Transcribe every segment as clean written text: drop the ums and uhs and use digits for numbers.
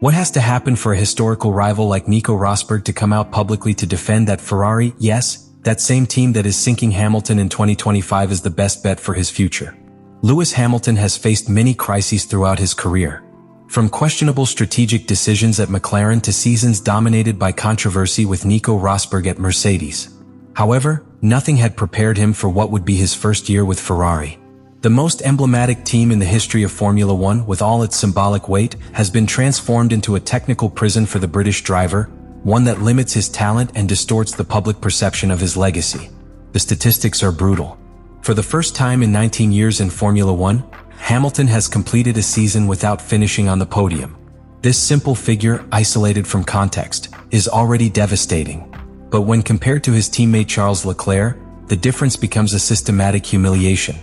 What has to happen for a historical rival like Nico Rosberg to come out publicly to defend that Ferrari, yes, that same team that is sinking Hamilton in 2025 is the best bet for his future? Lewis Hamilton has faced many crises throughout his career. From questionable strategic decisions at McLaren to seasons dominated by controversy with Nico Rosberg at Mercedes. However, nothing had prepared him for what would be his first year with Ferrari. The most emblematic team in the history of Formula One, with all its symbolic weight, has been transformed into a technical prison for the British driver, one that limits his talent and distorts the public perception of his legacy. The statistics are brutal. For the first time in 19 years in Formula One, Hamilton has completed a season without finishing on the podium. This simple figure, isolated from context, is already devastating. But when compared to his teammate Charles Leclerc, the difference becomes a systematic humiliation.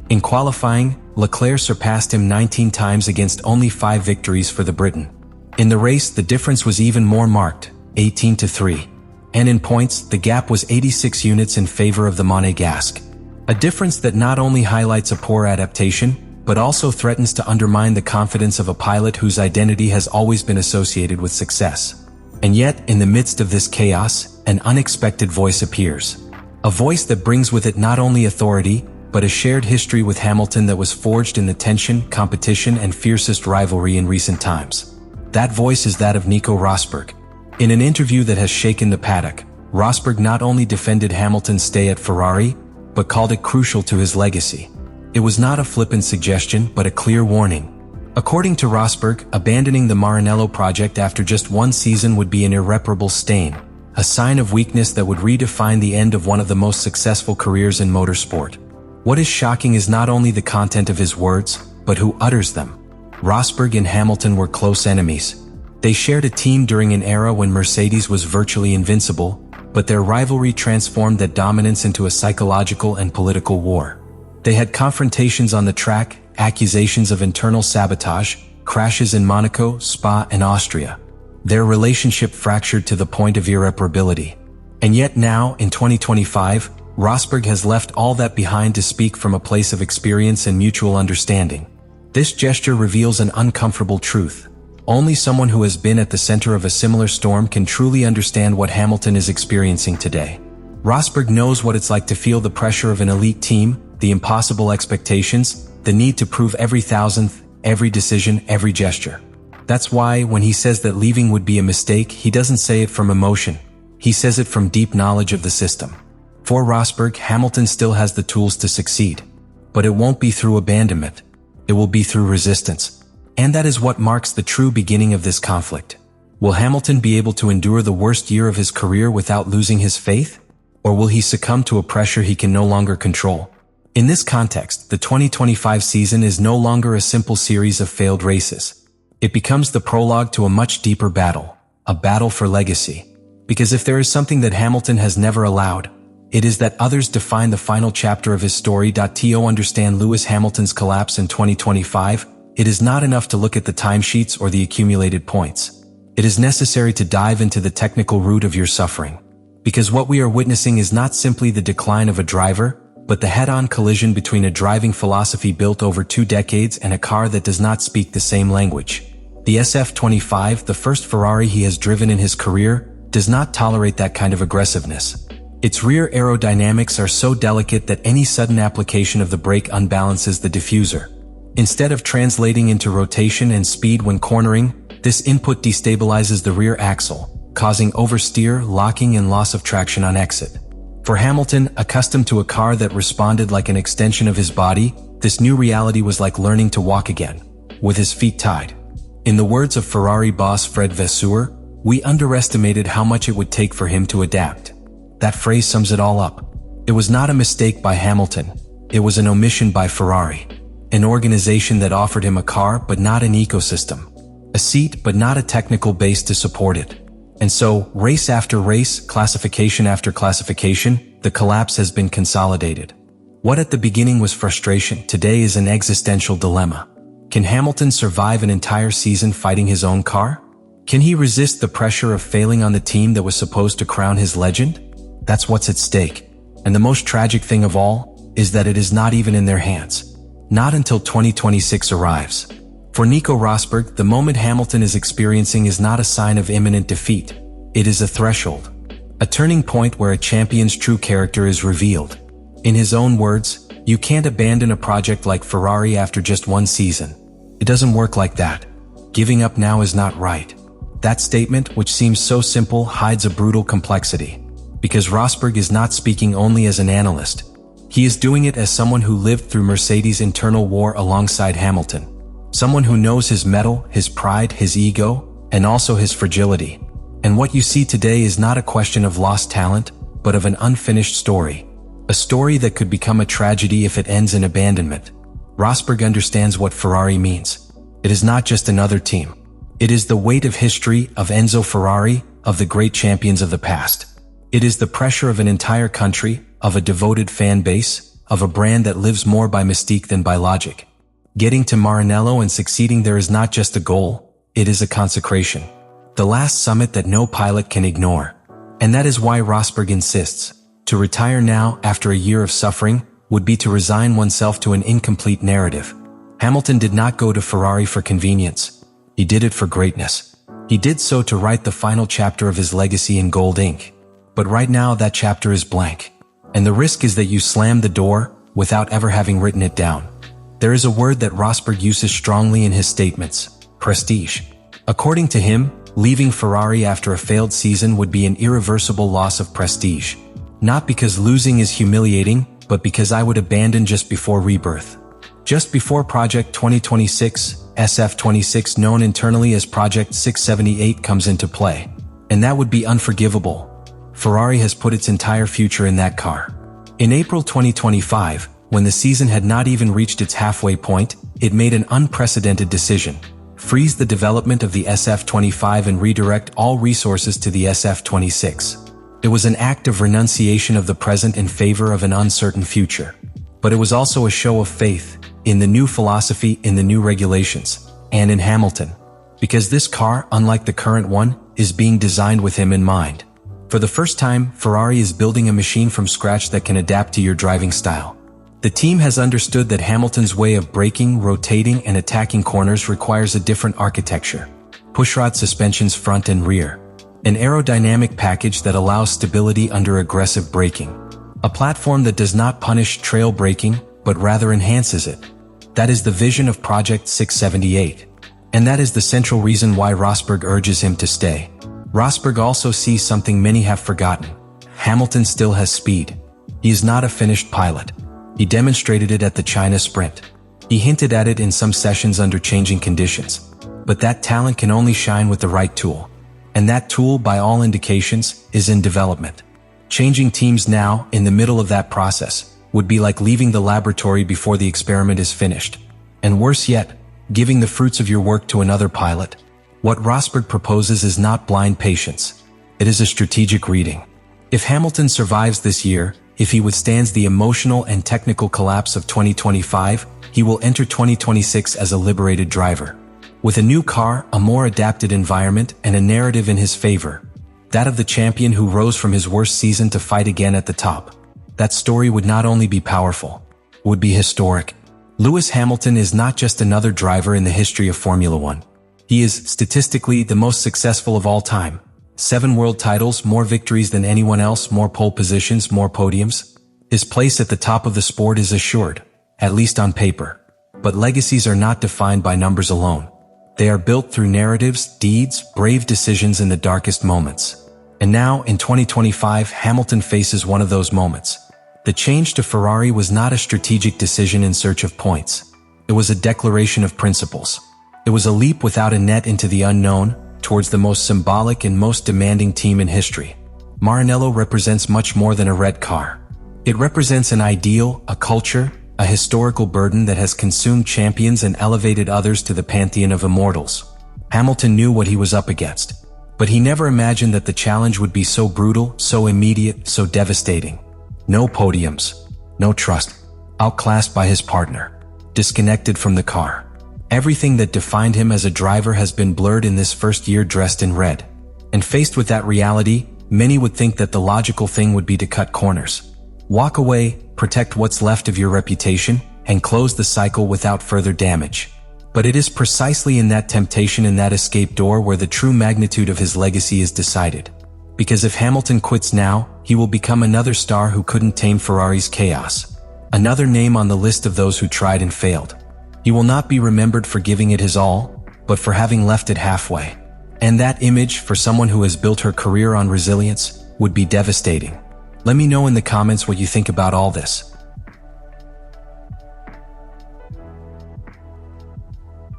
In qualifying, Leclerc surpassed him 19 times against only 5 victories for the Briton. In the race, the difference was even more marked, 18-3. And in points, the gap was 86 units in favor of the Monegasque. A difference that not only highlights a poor adaptation, but also threatens to undermine the confidence of a pilot whose identity has always been associated with success. And yet, in the midst of this chaos, an unexpected voice appears. A voice that brings with it not only authority, but a shared history with Hamilton that was forged in the tension, competition, and fiercest rivalry in recent times. That voice is that of Nico Rosberg. In an interview that has shaken the paddock, Rosberg not only defended Hamilton's stay at Ferrari, but called it crucial to his legacy. It was not a flippant suggestion, but a clear warning. According to Rosberg, abandoning the Maranello project after just one season would be an irreparable stain, a sign of weakness that would redefine the end of one of the most successful careers in motorsport. What is shocking is not only the content of his words, but who utters them. Rosberg and Hamilton were close enemies. They shared a team during an era when Mercedes was virtually invincible, but their rivalry transformed that dominance into a psychological and political war. They had confrontations on the track, accusations of internal sabotage, crashes in Monaco, Spa, and Austria. Their relationship fractured to the point of irreparability. And yet now, in 2025, Rosberg has left all that behind to speak from a place of experience and mutual understanding. This gesture reveals an uncomfortable truth. Only someone who has been at the center of a similar storm can truly understand what Hamilton is experiencing today. Rosberg knows what it's like to feel the pressure of an elite team, the impossible expectations, the need to prove every thousandth, every decision, every gesture. That's why, when he says that leaving would be a mistake, he doesn't say it from emotion. He says it from deep knowledge of the system. For Rosberg, Hamilton still has the tools to succeed. But it won't be through abandonment. It will be through resistance. And that is what marks the true beginning of this conflict. Will Hamilton be able to endure the worst year of his career without losing his faith? Or will he succumb to a pressure he can no longer control? In this context, the 2025 season is no longer a simple series of failed races. It becomes the prologue to a much deeper battle, a battle for legacy. Because if there is something that Hamilton has never allowed, it is that others define the final chapter of his story. To understand Lewis Hamilton's collapse in 2025, it is not enough to look at the timesheets or the accumulated points. It is necessary to dive into the technical root of your suffering. Because what we are witnessing is not simply the decline of a driver, but the head-on collision between a driving philosophy built over 2 decades and a car that does not speak the same language. The SF25, the first Ferrari he has driven in his career, does not tolerate that kind of aggressiveness. Its rear aerodynamics are so delicate that any sudden application of the brake unbalances the diffuser. Instead of translating into rotation and speed when cornering, this input destabilizes the rear axle, causing oversteer, locking, and loss of traction on exit. For Hamilton, accustomed to a car that responded like an extension of his body, this new reality was like learning to walk again, with his feet tied. In the words of Ferrari boss Fred Vasseur, we underestimated how much it would take for him to adapt. That phrase sums it all up. It was not a mistake by Hamilton. It was an omission by Ferrari. An organization that offered him a car but not an ecosystem. A seat but not a technical base to support it. And so, race after race, classification after classification, the collapse has been consolidated. What at the beginning was frustration, today is an existential dilemma. Can Hamilton survive an entire season fighting his own car? Can he resist the pressure of failing on the team that was supposed to crown his legend? That's what's at stake. And the most tragic thing of all is that it is not even in their hands. Not until 2026 arrives. For Nico Rosberg, the moment Hamilton is experiencing is not a sign of imminent defeat. It is a threshold. A turning point where a champion's true character is revealed. In his own words, "You can't abandon a project like Ferrari after just one season. It doesn't work like that. Giving up now is not right." That statement, which seems so simple, hides a brutal complexity. Because Rosberg is not speaking only as an analyst. He is doing it as someone who lived through Mercedes' internal war alongside Hamilton. Someone who knows his mettle, his pride, his ego, and also his fragility. And what you see today is not a question of lost talent, but of an unfinished story. A story that could become a tragedy if it ends in abandonment. Rosberg understands what Ferrari means. It is not just another team. It is the weight of history, of Enzo Ferrari, of the great champions of the past. It is the pressure of an entire country, of a devoted fan base, of a brand that lives more by mystique than by logic. Getting to Maranello and succeeding there is not just a goal, it is a consecration. The last summit that no pilot can ignore. And that is why Rosberg insists. To retire now, after a year of suffering, would be to resign oneself to an incomplete narrative. Hamilton did not go to Ferrari for convenience. He did it for greatness. He did so to write the final chapter of his legacy in gold ink. But right now that chapter is blank. And the risk is that you slam the door without ever having written it down. There is a word that Rosberg uses strongly in his statements: prestige. According to him, leaving Ferrari after a failed season would be an irreversible loss of prestige. Not because losing is humiliating, but because I would abandon just before rebirth. Just before Project 2026, SF26 known internally as Project 678 comes into play. And that would be unforgivable. Ferrari has put its entire future in that car. In April 2025, when the season had not even reached its halfway point, it made an unprecedented decision. Freeze the development of the SF25 and redirect all resources to the SF26. It was an act of renunciation of the present in favor of an uncertain future. But it was also a show of faith in the new philosophy, in the new regulations, and in Hamilton. Because this car, unlike the current one, is being designed with him in mind. For the first time, Ferrari is building a machine from scratch that can adapt to your driving style. The team has understood that Hamilton's way of braking, rotating, and attacking corners requires a different architecture. Pushrod suspensions front and rear. An aerodynamic package that allows stability under aggressive braking. A platform that does not punish trail braking, but rather enhances it. That is the vision of Project 678. And that is the central reason why Rosberg urges him to stay. Rosberg also sees something many have forgotten. Hamilton still has speed. He is not a finished pilot. He demonstrated it at the China Sprint. He hinted at it in some sessions under changing conditions. But that talent can only shine with the right tool. And that tool, by all indications, is in development. Changing teams now, in the middle of that process, would be like leaving the laboratory before the experiment is finished. And worse yet, giving the fruits of your work to another pilot. What Rosberg proposes is not blind patience. It is a strategic reading. If Hamilton survives this year, if he withstands the emotional and technical collapse of 2025, he will enter 2026 as a liberated driver. With a new car, a more adapted environment, and a narrative in his favor. That of the champion who rose from his worst season to fight again at the top. That story would not only be powerful, would be historic. Lewis Hamilton is not just another driver in the history of Formula One. He is, statistically, the most successful of all time. 7 world titles, more victories than anyone else, more pole positions, more podiums. His place at the top of the sport is assured, at least on paper. But legacies are not defined by numbers alone. They are built through narratives, deeds, brave decisions in the darkest moments. And now, in 2025, Hamilton faces one of those moments. The change to Ferrari was not a strategic decision in search of points. It was a declaration of principles. It was a leap without a net into the unknown, towards the most symbolic and most demanding team in history. Maranello represents much more than a red car. It represents an ideal, a culture, a historical burden that has consumed champions and elevated others to the pantheon of immortals. Hamilton knew what he was up against. But he never imagined that the challenge would be so brutal, so immediate, so devastating. No podiums. No trust. Outclassed by his partner. Disconnected from the car. Everything that defined him as a driver has been blurred in this first year dressed in red. And faced with that reality, many would think that the logical thing would be to cut corners. Walk away, protect what's left of your reputation, and close the cycle without further damage. But it is precisely in that temptation and that escape door where the true magnitude of his legacy is decided. Because if Hamilton quits now, he will become another star who couldn't tame Ferrari's chaos. Another name on the list of those who tried and failed. He will not be remembered for giving it his all, but for having left it halfway. And that image, for someone who has built her career on resilience, would be devastating. Let me know in the comments what you think about all this.